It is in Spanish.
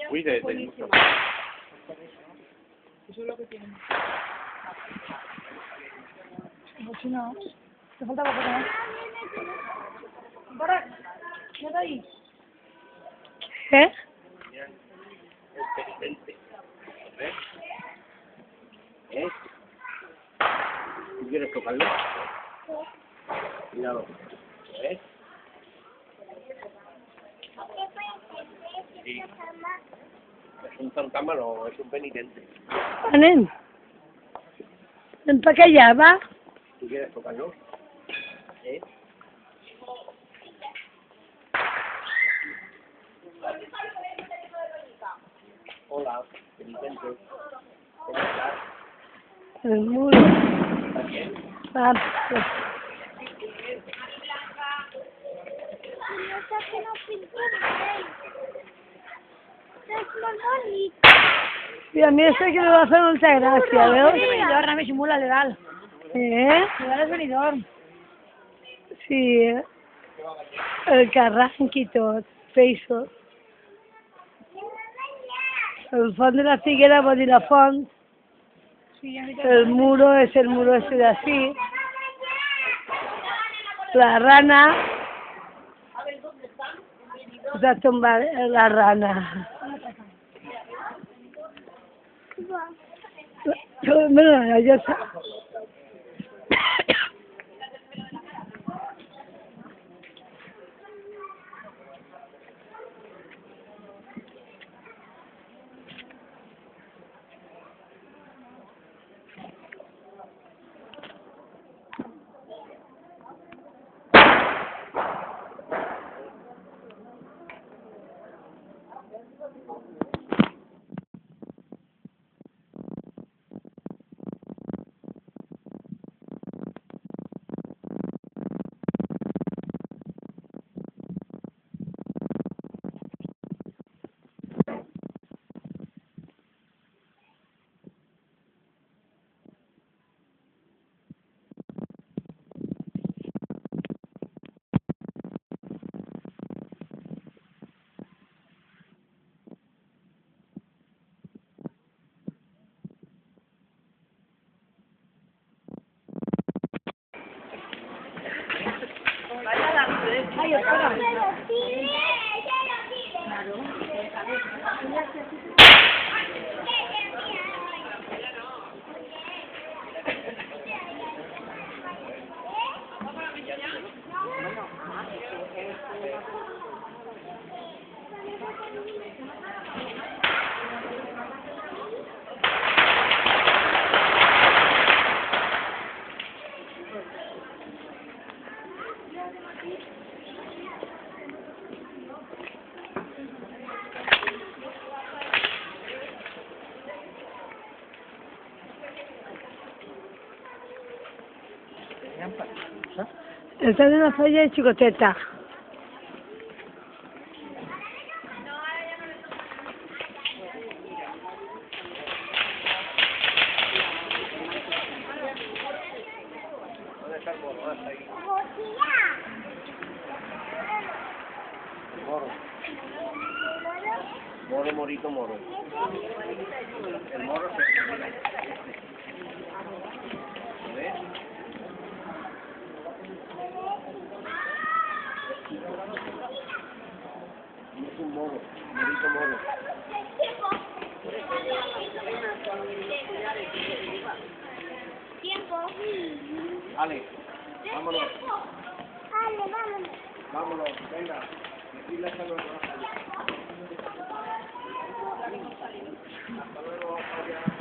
Cuídate. Buenísimo. Eso es lo que tienen. No, te falta poco más. Para, quédate ahí. ¿Qué? ¿Ves? ¿Eh? ¿Tú quieres tocarlo? Cuidado. ¿Ves? Sí. Es un fantasma, no, es un penitente. Nen, ven para acá allá, va. ¿Tú quieres tocarlo? ¿Eh? Hola, penitente. ¿Cómo estás? El muro. ¿Estás bien? Va. Y a mí eso que me va a hacer mucha gracia, ¿veo? Es venidor, no me simula legal. ¿Eh? Legal es venidor. Sí, el carranqui i tot, peixos. El font de la figuera vol dir la font. Sí, a mí El muro es el muro ese de así. La rana. Se ha tumbado la rana. Bueno, ya está. Ay, espera. Está en una falla de chicoteta. ¿Dónde está el moro? Ah, está ahí. El moro. Moro, morito, moro. El moro se... ¿Ves? Es un moro, morito, moro. Ale, vámonos. Vámonos, venga. Decirle hasta luego. Hasta luego.